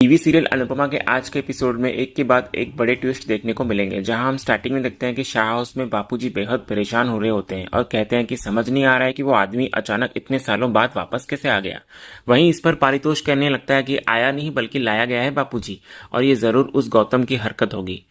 TV serial Anupama के आज के एपिसोड में एक के बाद एक बड़े ट्विस्ट देखने को मिलेंगे, जहां हम स्टार्टिंग में देखते हैं कि शाह हाउस में बापूजी बेहद परेशान हो रहे होते हैं और कहते हैं कि समझ नहीं आ रहा है कि वो आदमी अचानक इतने सालों बाद वापस कैसे आ गया। वहीं इस पर पारितोष कहने लगता है कि आया नहीं बल्कि लाया गया है बापूजी, और ये जरूर उस गौतम की हरकत होगी।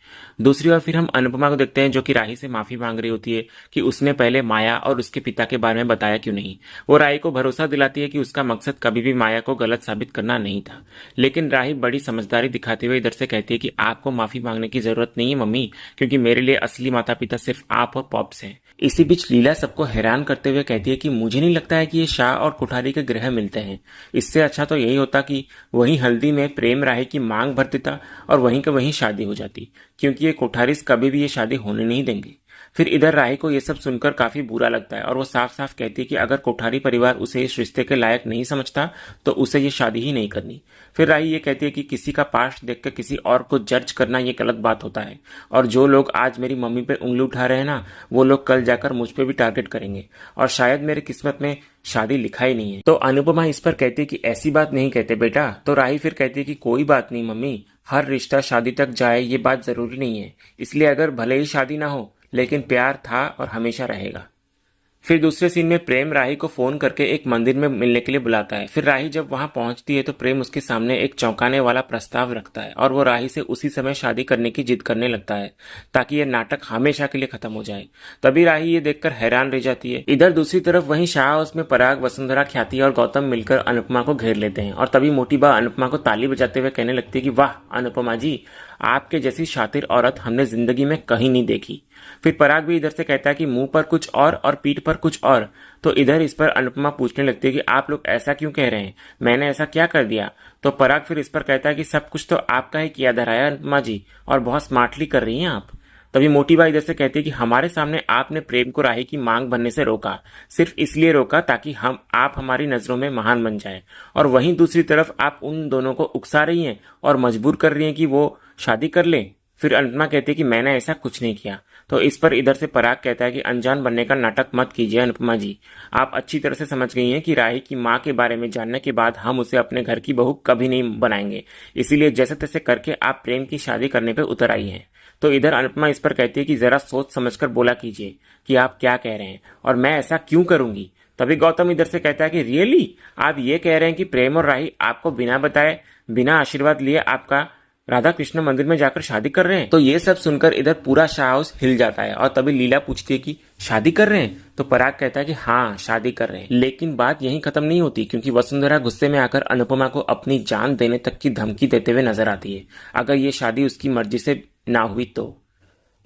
दूसरी ओर फिर हम अनुपमा को देखते हैं जो कि राही से माफी मांग रही होती है कि उसने पहले माया और उसके पिता के बारे में बताया क्यों नहीं। वो राही को भरोसा दिलाती है कि उसका मकसद कभी भी माया को गलत साबित करना नहीं था, लेकिन राही बड़ी समझदारी दिखाते हुए इधर से कहती है कि आपको माफी मांगने की जरूरत नहीं है मम्मी, क्योंकि मेरे लिए असली माता पिता सिर्फ आप और पॉप्स हैं। इसी बीच लीला सबको हैरान करते हुए कहती है कि मुझे नहीं लगता है कि ये शाह और कुठारी के ग्रह मिलते हैं। इससे अच्छा तो यही होता कि वहीं हल्दी में प्रेम राही की मांग भर देता और वहीं के वहीं शादी हो जाती, क्योंकि ये कोठारिस कभी भी ये शादी होने नहीं देंगे। फिर इधर राही को यह सब सुनकर काफी बुरा लगता है और वो साफ साफ कहती है कि अगर कोठारी परिवार उसे इस रिश्ते के लायक नहीं समझता तो उसे ये शादी ही नहीं करनी। फिर राही ये कहती है कि किसी का पास्ट देखकर किसी और को जज करना ये गलत बात होता है, और जो लोग आज मेरी मम्मी पे उंगली उठा रहे हैं ना, वो लोग कल जाकर मुझ पे भी टारगेट करेंगे, और शायद मेरे किस्मत में शादी लिखा ही नहीं है। तो अनुपमा इस पर कहती है कि ऐसी बात नहीं कहते बेटा। तो राही फिर कहती है कि कोई बात नहीं मम्मी, हर रिश्ता शादी तक जाए ये बात जरूरी नहीं है, इसलिए अगर भले ही शादी ना हो लेकिन प्यार था और हमेशा रहेगा। फिर दूसरे सीन में प्रेम राही को फोन करके एक मंदिर में मिलने के लिए बुलाता है। फिर राही जब वहां पहुंचती है तो प्रेम उसके सामने एक चौंकाने वाला प्रस्ताव रखता है और वो राही से उसी समय शादी करने की जिद करने लगता है ताकि ये नाटक हमेशा के लिए खत्म हो जाए। तभी राही ये देखकर हैरान रह जाती है। इधर दूसरी तरफ वहीं शाह हाउस में पराग, वसुंधरा, ख्याति और गौतम मिलकर अनुपमा को घेर लेते हैं और तभी मोटी बा अनुपमा को ताली बजाते हुए कहने लगती है कि वाह अनुपमा जी, आपके जैसी शातिर औरत हमने जिंदगी में कहीं नहीं देखी। फिर पराग भी इधर से कहता है कि मुंह पर कुछ और पीठ पर कुछ और। तो इधर इस पर अनुपमा पूछने लगती है कि आप लोग ऐसा क्यों कह रहे हैं, मैंने ऐसा क्या कर दिया। तो पराग फिर इस पर कहता है कि सब कुछ तो आपका ही किया धरा है अनुपमा जी, और बहुत स्मार्टली कर रही हैं आप। तभी मोटी बाई इधर से कहती है कि हमारे सामने आपने प्रेम को राही की मांग बनने से रोका, सिर्फ इसलिए रोका ताकि आप हमारी नजरों में महान बन जाए, और वहीं दूसरी तरफ आप उन दोनों को उकसा रही हैं और मजबूर कर रही हैं कि वो शादी कर लें। फिर अनुपमा कहती है कि मैंने ऐसा कुछ नहीं किया। तो इस पर इधर से पराग कहता है कि अनजान बनने का नाटक मत कीजिए अनुपमा जी, आप अच्छी तरह से समझ गई हैं कि राही की माँ के बारे में जानने के बाद हम उसे अपने घर की बहू कभी नहीं बनाएंगे, इसीलिए जैसे तैसे करके आप प्रेम की शादी करने पर उतर आई हैं। तो इधर अनुपमा इस पर कहती है कि जरा सोच समझकर बोला कीजिए कि आप क्या कह रहे हैं और मैं ऐसा क्यों करूंगी। तभी गौतम इधर से कहता है कि रियली आप ये कह रहे हैं कि प्रेम और राही आपको बिना बताए, बिना आशीर्वाद लिए आपका राधा कृष्ण मंदिर में जाकर शादी कर रहे हैं। तो ये सब सुनकर इधर पूरा शाह हाउस हिल जाता है और तभी लीला पूछती है कि शादी कर रहे हैं। तो पराग कहता है कि हाँ शादी कर रहे हैं, लेकिन बात यहीं खत्म नहीं होती, क्योंकि वसुंधरा गुस्से में आकर अनुपमा को अपनी जान देने तक की धमकी देते हुए नजर आती है अगर ये शादी उसकी मर्जी से ना हुई तो।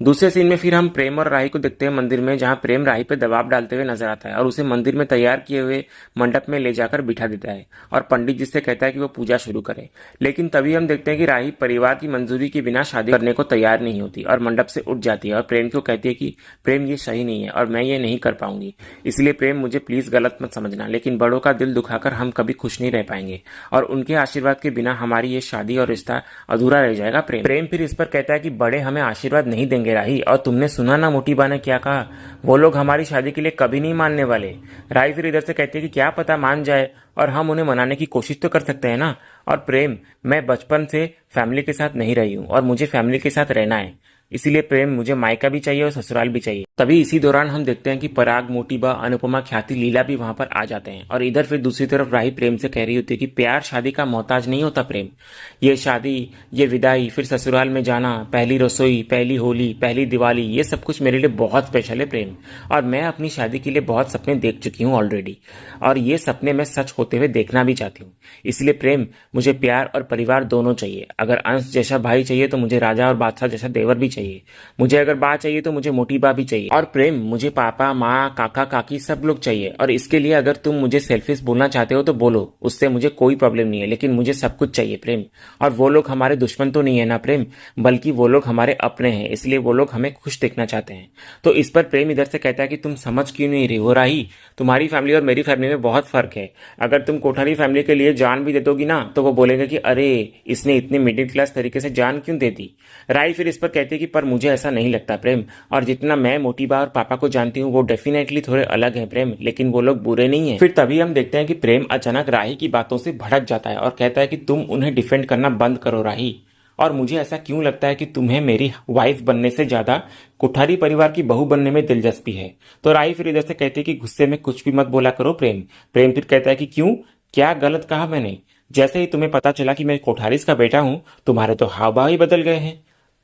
दूसरे सीन में फिर हम प्रेम और राही को देखते हैं मंदिर में, जहां प्रेम राही पे दबाव डालते हुए नजर आता है और उसे मंदिर में तैयार किए हुए मंडप में ले जाकर बिठा देता है और पंडित जी से कहता है कि वो पूजा शुरू करे। लेकिन तभी हम देखते हैं कि राही परिवार की मंजूरी के बिना शादी करने को तैयार नहीं होती और मंडप से उठ जाती है और प्रेम को कहती है कि प्रेम ये सही नहीं है और मैं ये नहीं कर पाऊंगी, इसलिए प्रेम मुझे प्लीज गलत मत समझना, लेकिन बड़ों का दिल दुखाकर हम कभी खुश नहीं रह पाएंगे और उनके आशीर्वाद के बिना हमारी ये शादी और रिश्ता अधूरा रह जाएगा। प्रेम फिर इस पर कहता है कि बड़े हमें आशीर्वाद नहीं देंगे राही, और तुमने सुना ना मोटी बा ने क्या कहा, वो लोग हमारी शादी के लिए कभी नहीं मानने वाले। राही फिर इधर से कहती है कि क्या पता मान जाए और हम उन्हें मनाने की कोशिश तो कर सकते हैं ना। और प्रेम, मैं बचपन से फैमिली के साथ नहीं रही हूँ और मुझे फैमिली के साथ रहना है, इसीलिए प्रेम मुझे मायका भी चाहिए और ससुराल भी चाहिए। तभी इसी दौरान हम देखते हैं कि पराग, मोटी बा, अनुपमा, ख्याति, लीला भी वहां पर आ जाते हैं और इधर फिर दूसरी तरफ राही प्रेम से कह रही होती है कि प्यार शादी का मोहताज नहीं होता प्रेम, ये शादी, ये विदाई, फिर ससुराल में जाना, पहली रसोई, पहली होली, पहली दिवाली, ये सब कुछ मेरे लिए बहुत स्पेशल है प्रेम, और मैं अपनी शादी के लिए बहुत सपने देख चुकी हूँ ऑलरेडी, और ये सपने मैं सच होते हुए देखना भी चाहती हूँ। इसलिए प्रेम, मुझे प्यार और परिवार दोनों चाहिए। अगर अंश जैसा भाई चाहिए तो मुझे राजा और बादशाह जैसा देवर भी चाहिए, मुझे अगर बा चाहिए तो मुझे मोटी बा भी चाहिए, और प्रेम, मुझे पापा, माँ, काका, काकी सब लोग चाहिए। और इसके लिए अगर तुम मुझे सेल्फिश बोलना चाहते हो तो बोलो, उससे मुझे कोई प्रॉब्लम नहीं है, लेकिन मुझे सब कुछ चाहिए प्रेम। और वो लोग हमारे दुश्मन तो नहीं है ना प्रेम, बल्कि वो लोग हमारे अपने हैं, इसलिए वो लोग हमें खुश देखना चाहते हैं। तो इस पर प्रेम इधर से कहता है कि तुम समझ क्यों नहीं रही हो राही, तुम्हारी फैमिली और मेरी फैमिली में बहुत फर्क है। अगर तुम कोठारी फैमिली के लिए जान भी दे दोगी ना तो वो बोलेगा कि अरे इसने इतने मिडिल क्लास तरीके से जान क्यों दे दी। राही फिर इस पर कहती है कि पर मुझे ऐसा नहीं लगता प्रेम। और जितना मैं मोटी बा और पापा को जानती हूँ वो डेफिनेटली थोड़े अलग हैं प्रेम, लेकिन वो लोग बुरे नहीं है। फिर तभी हम देखते हैं कि प्रेम अचानक राही की बातों से भड़क जाता है और कहता है कि तुम उन्हें डिफेंड करना बंद करो राही। और मुझे ऐसा क्यों लगता है कि तुम्हें मेरी वाइफ बनने से ज्यादा कोठारी परिवार की बहू बनने में दिलचस्पी है। तो राही फिर इधर से कहती है कि गुस्से में कुछ भी मत बोला करो प्रेम। प्रेम फिर कहता है कि क्यों, क्या गलत कहा मैंने? जैसे ही तुम्हें पता चला कि मैं कोठारीस का बेटा हूं, तुम्हारे तो हाव भाव ही बदल गए हैं।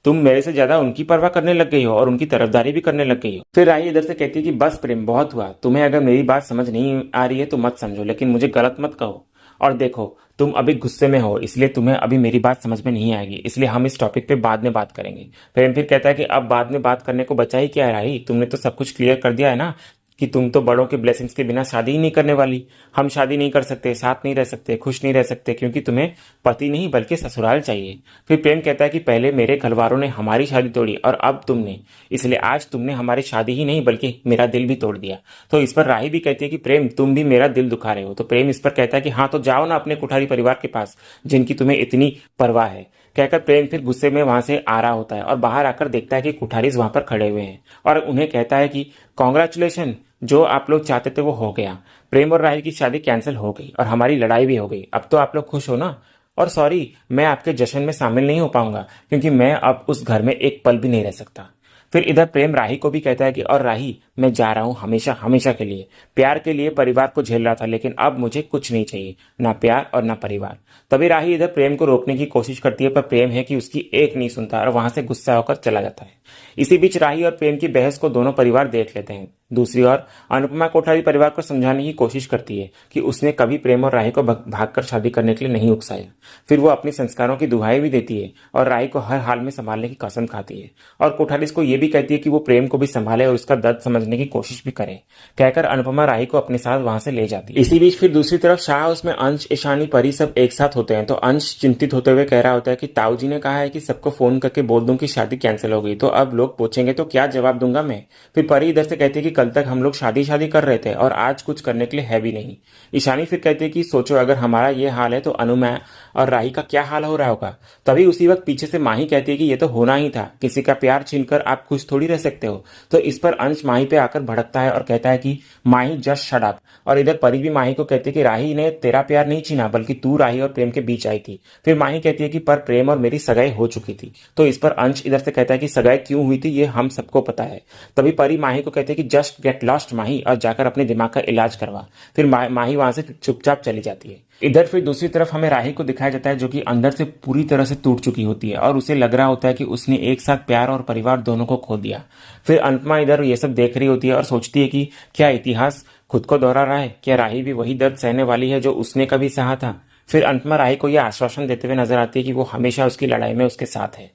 तुम मेरे से ज्यादा उनकी परवाह करने लग गई हो और उनकी तरफदारी भी करने लग गई हो। फिर राही इधर से कहती है कि बस प्रेम बहुत हुआ, तुम्हें अगर मेरी बात समझ नहीं आ रही है तो मत समझो, लेकिन मुझे गलत मत कहो। और देखो, तुम अभी गुस्से में हो इसलिए तुम्हें अभी मेरी बात समझ में नहीं आएगी, इसलिए हम इस टॉपिक पे बाद में बात करेंगे। प्रेम फिर कहता है कि अब बाद में बात करने को बचा ही क्या है राही, तुमने तो सब कुछ क्लियर कर दिया है ना कि तुम तो बड़ों के ब्लेसिंग्स के बिना शादी ही नहीं करने वाली। हम शादी नहीं कर सकते, साथ नहीं रह सकते, खुश नहीं रह सकते, क्योंकि तुम्हें पति नहीं बल्कि ससुराल चाहिए। फिर प्रेम कहता है कि पहले मेरे घरवालों ने हमारी शादी तोड़ी और अब तुमने, इसलिए आज तुमने हमारी शादी ही नहीं बल्कि मेरा दिल भी तोड़ दिया। तो इस पर राही भी कहती है कि प्रेम तुम भी मेरा दिल दुखा रहे हो। तो प्रेम इस पर कहता है कि हाँ तो जाओ ना अपने कुठारी परिवार के पास जिनकी तुम्हें इतनी परवाह है। कहकर प्रेम फिर गुस्से में वहां से आ रहा होता है और बाहर आकर देखता है कि कुठारीज वहां पर खड़े हुए हैं और उन्हें कहता है कि कॉन्ग्रेचुलेशन, जो आप लोग चाहते थे वो हो गया। प्रेम और राही की शादी कैंसिल हो गई और हमारी लड़ाई भी हो गई। अब तो आप लोग खुश हो ना? और सॉरी, मैं आपके जश्न में शामिल नहीं हो पाऊंगा क्योंकि मैं अब उस घर में एक पल भी नहीं रह सकता। फिर इधर प्रेम राही को भी कहता है कि और राही, मैं जा रहा हूं हमेशा हमेशा के लिए। प्यार के लिए परिवार को झेल रहा था लेकिन अब मुझे कुछ नहीं चाहिए, ना प्यार और ना परिवार। तभी राही इधर प्रेम को रोकने की कोशिश करती है पर प्रेम है कि उसकी एक नहीं सुनता और वहां से गुस्सा होकर चला जाता है। इसी बीच राही और प्रेम की बहस को दोनों परिवार देख लेते हैं। दूसरी ओर अनुपमा कोठारी परिवार को समझाने की कोशिश करती है कि उसने कभी प्रेम और राही को भागकर शादी करने के लिए नहीं उकसाया। फिर वो अपने संस्कारों की दुहाई भी देती है और राही को हर हाल में संभालने की कसम खाती है और कोठारी को यह भी कहती है कि वो प्रेम को भी संभाले और उसका दर्द समझने की कोशिश भी करे। कहकर अनुपमा राही को अपने साथ वहां से ले जाती है। इसी बीच फिर दूसरी तरफ शाह उसमें अंश, ईशानी, परी सब एक साथ होते हैं। तो अंश चिंतित होते हुए कह रहा होता है कि ताऊ जी ने कहा है कि सबको फोन करके बोल दूं कि शादी कैंसिल हो गई, तो अब लोग पूछेंगे तो क्या जवाब दूंगा मैं? फिर परी इधर से कहती है कि कल तक हम लोग शादी शादी कर रहे थे और आज कुछ करने के लिए है भी नहीं। ईशानी फिर कहती है कि सोचो अगर हमारा ये हाल है तो अनुमा और राही का क्या हाल हो रहा होगा। तभी उसी वक्त पीछे से माही कहती है कि ये तो होना ही था, किसी का प्यार छीनकर आप खुश थोड़ी रह सकते हो। तो इस पर अंश माही पे आकर भड़कता है और कहता है कि माही जस्ट शट अप। और इधर परी भी माही को कहती है कि राही ने तेरा प्यार नहीं छीना बल्कि तू राही और प्रेम के बीच आई थी। फिर माही कहती है कि पर प्रेम और मेरी सगाई हो चुकी थी। तो इस पर अंश इधर से कहता है कि सगाई क्यों हुई थी ये हम सबको पता है। तभी परी माही को कहती है कि जस्ट गेट लॉस्ट माही और जाकर अपने दिमाग का इलाज करवा। फिर माही वहां से चुपचाप चली जाती है। इधर फिर दूसरी तरफ हमें राही को दिखाया जाता है जो कि अंदर से पूरी तरह से टूट चुकी होती है और उसे लग रहा होता है कि उसने एक साथ प्यार और परिवार दोनों को खो दिया। फिर अनुपमा इधर ये सब देख रही होती है और सोचती है कि क्या इतिहास खुद को दोहरा रहा है? क्या राही भी वही दर्द सहने वाली है जो उसने कभी सहा था? फिर अनुपमा राही को यह आश्वासन देते हुए नजर आती है कि वो हमेशा उसकी लड़ाई में उसके साथ है।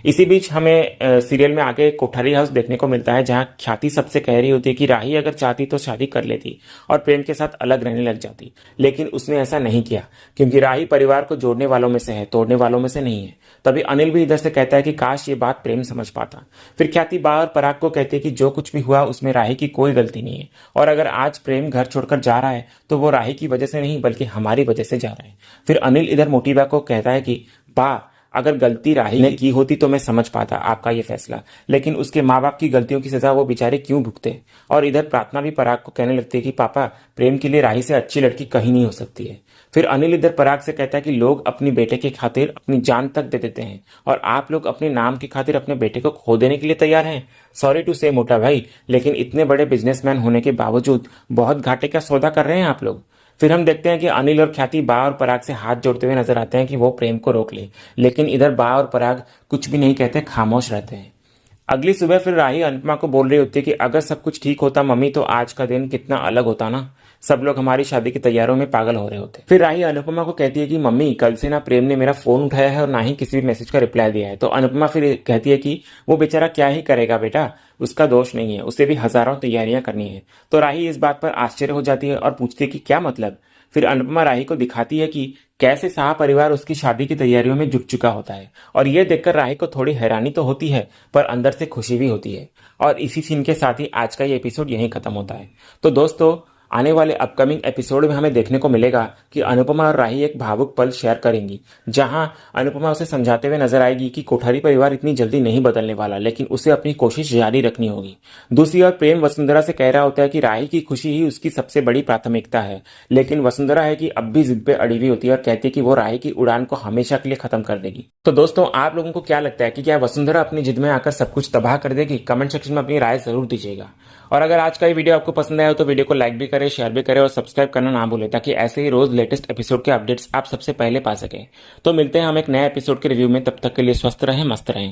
इसी बीच हमें सीरियल में आगे कोठारी हाउस देखने को मिलता है जहां ख्याति सबसे कह रही होती है कि राही अगर चाहती तो शादी कर लेती और प्रेम के साथ अलग रहने लग जाती, लेकिन उसने ऐसा नहीं किया क्योंकि राही परिवार को जोड़ने वालों में से है, तोड़ने वालों में से नहीं है। तभी अनिल भी इधर से कहता है कि काश ये बात प्रेम समझ पाता। फिर ख्याति बा और पराग को कहती है कि जो कुछ भी हुआ उसमें राही की कोई गलती नहीं है और अगर आज प्रेम घर छोड़कर जा रहा है तो वो राही की वजह से नहीं बल्कि हमारी वजह से जा रहा है। फिर अनिल इधर मोटी बा को कहता है कि बा, अगर गलती राही ने की होती तो मैं समझ पाता आपका ये फैसला, लेकिन उसके माँ बाप की गलतियों की सजा वो बेचारे क्यों भुगते? और इधर प्रार्थना भी पराग को कहने लगती है कि पापा, प्रेम के लिए राही से अच्छी लड़की कहीं नहीं हो सकती है। फिर अनिल इधर पराग से कहता है कि लोग अपनी बेटे के खातिर अपनी जान तक दे देते हैं और आप लोग अपने नाम की खातिर अपने बेटे को खो देने के लिए तैयार हैं। सॉरी टू से मोटा भाई, लेकिन इतने बड़े बिजनेसमैन होने के बावजूद बहुत घाटे का सौदा कर रहे हैं आप लोग। फिर हम देखते हैं कि अनिल और ख्याति बा और पराग से हाथ जोड़ते हुए नजर आते हैं कि वो प्रेम को रोक ले, लेकिन इधर बा और पराग कुछ भी नहीं कहते, खामोश रहते हैं। अगली सुबह फिर राही अनुपमा को बोल रही होती है कि अगर सब कुछ ठीक होता मम्मी तो आज का दिन कितना अलग होता ना, सब लोग हमारी शादी की तैयारियों में पागल हो रहे होते। फिर राही अनुपमा को कहती है कि मम्मी, कल से ना प्रेम ने मेरा फोन उठाया है और ना ही किसी भी मैसेज का रिप्लाई दिया है। तो अनुपमा फिर कहती है कि वो बेचारा क्या ही करेगा बेटा, उसका दोष नहीं है, उसे भी हजारों तैयारियां करनी है। तो राही इस बात पर आश्चर्य हो जाती है और पूछती है कि क्या मतलब? फिर अनुपमा राही को दिखाती है कि कैसे शाह परिवार उसकी शादी की तैयारियों में जुट चुका होता है और यह देखकर राही को थोड़ी हैरानी तो होती है पर अंदर से खुशी भी होती है। और इसी सीन के साथ ही आज का ये एपिसोड यहीं खत्म होता है। तो दोस्तों, आने वाले अपकमिंग एपिसोड में हमें देखने को मिलेगा कि अनुपमा और राही एक भावुक पल शेयर करेंगी, जहां अनुपमा उसे समझाते हुए नजर आएगी कि कोठारी परिवार इतनी जल्दी नहीं बदलने वाला, लेकिन उसे अपनी कोशिश जारी रखनी होगी। दूसरी ओर प्रेम वसुंधरा से कह रहा होता है कि राही की खुशी ही उसकी सबसे बड़ी प्राथमिकता है, लेकिन वसुंधरा है कि अब भी जिद पे अड़ी हुई होती है और कहती है कि वो राही की उड़ान को हमेशा के लिए खत्म कर देगी। तो दोस्तों, आप लोगों को क्या लगता है कि क्या वसुंधरा अपनी जिद में आकर सब कुछ तबाह कर देगी? कमेंट सेक्शन में अपनी राय जरूर दीजिएगा। और अगर आज का ये वीडियो आपको पसंद आया हो तो वीडियो को लाइक भी करें, शेयर भी करें और सब्सक्राइब करना ना भूलें, ताकि ऐसे ही रोज लेटेस्ट एपिसोड के अपडेट्स आप सबसे पहले पा सकें। तो मिलते हैं हम एक नए एपिसोड के रिव्यू में, तब तक के लिए स्वस्थ रहें, मस्त रहें।